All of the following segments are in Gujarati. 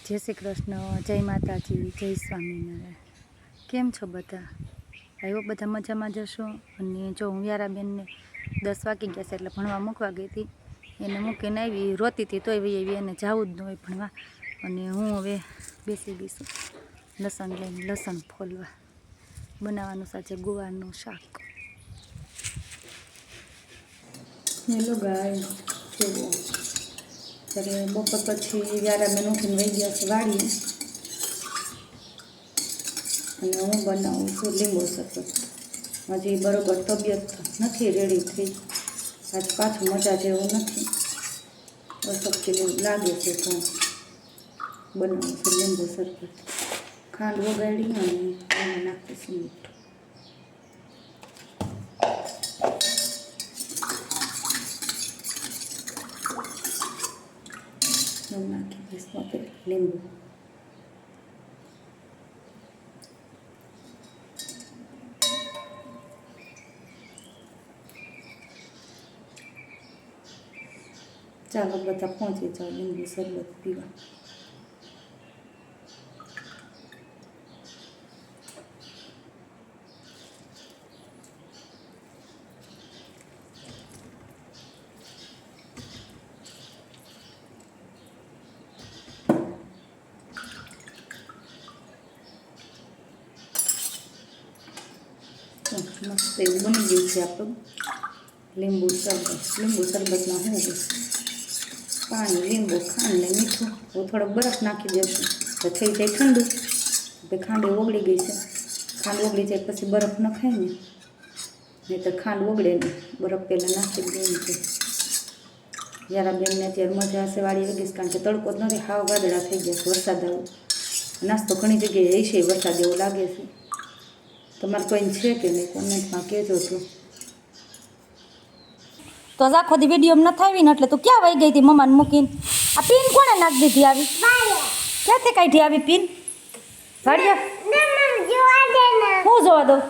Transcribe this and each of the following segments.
જય શ્રી કૃષ્ણ, જય માતાજી, જય સ્વામિનારાયણ। કેમ છો બધા? આવ્યો બધા મજામાં જશો। અને જો હું યારાબેનને 10 વાગી ગયા છે એટલે ભણવા મૂકવા ગઈ હતી। એને મૂકીને આવી, રોતી હતી તોય વહી આવી, એને જવું જ ન હોય ભણવા। અને હું હવે બેસી ગઈ છું લસણ લઈને, લસણ ફોલવા। બનાવવાનું છે ગુવારનું શાક। હેલો ગાય, જુઓ ત્યારે બપોર પછી યારાબેન ઉઠીને વહી ગયા છે વાડીએ, અને હું બનાવું છું લીંબુ શરબત। હજી બરોબર તબિયત નથી રેડી થઈ, આજ પાછું મજા જેવું નથી, અશક્તિ લાગે છે, તો બનાવું છું લીંબુ શરબત। ખાંડ વગાડી અને એમાં નાખીશું મીઠું। નાખી દઈશ આપણે લીંબુ। ચાલો બધા પહોંચી જાઓ લીંબુ શરબત પીવા। મસ્ત એવું બની ગયું છે આપણું લીંબુ શરબત। લીંબુ શરબતમાં શું હોય? પાણી, લીંબુ, ખાંડ ને મીઠું, થોડોક બરફ નાખી દેશું તો થઈ જાય ઠંડુ। એટલે ખાંડ ઓગળી ગઈ છે, ખાંડ ઓગળી જાય પછી બરફ નખાય ને, નહીં તો ખાંડ ઓગળે નહીં, બરફ પહેલાં નાખી દઈએ છે। યારાબેનને અત્યારે મજા હશે વાળી લગીશ, કારણ કે તડકો જ નથી, હાવ વાદળા થઈ ગયા છે, વરસાદ આવો નાસ્તો ઘણી જગ્યાએ હશે વરસાદ એવું લાગે છે। તમારે કોઈને છે કે નહીં કોમેન્ટમાં કહેજો। તો આખો દી વિડીયોમાં નથી આવીને એટલે તું ક્યાં વહી ગઈ હતી મમ્માને મૂકીને? આ પિન કોણે નાખી દીધી આવી? ક્યાંથી કાઢી આવી પિન? ગાડીઓ હું જોવા દઉં?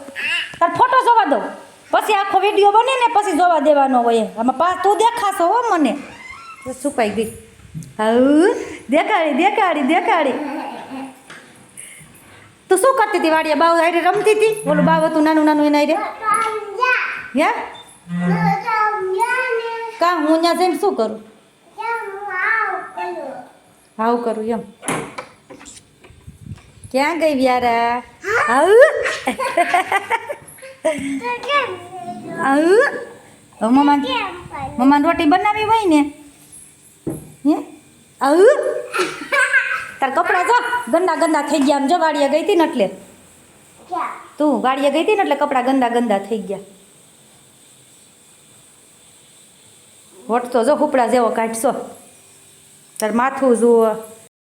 તાર ફોટો જોવા દઉં પછી આખો વિડીયો બને ને પછી જોવા દેવાનો હોય। આમાં પાસ તું દેખાશો હો મને। છુપાઈ ગઈ, હા દેખાડી દેખાડી દેખાડી। તું શું કરતી હતી વાડીએ? બાવ હારે રમતી હતી? ઓલું બાવ હતું નાનું નાનું એના હારે? હે કા હું ત્યાં જઈને શું કરું? હાવ કરું એમ? ક્યાં ગઈ વ્યારા? આવ મમ્માને રોટી બનાવી હોય ને, હે આવ તાર કપડાં જો ગંદા ગંદા થઈ ગયા। આમ જો વાડીએ ગઈ હતી ને એટલે, તું વાડીએ ગઈ હતી ને એટલે કપડાં ગંદા ગંદા થઈ ગયા। હોટ તો જો હુપડા જેવો કાઢશો, તાર માથું જુઓ,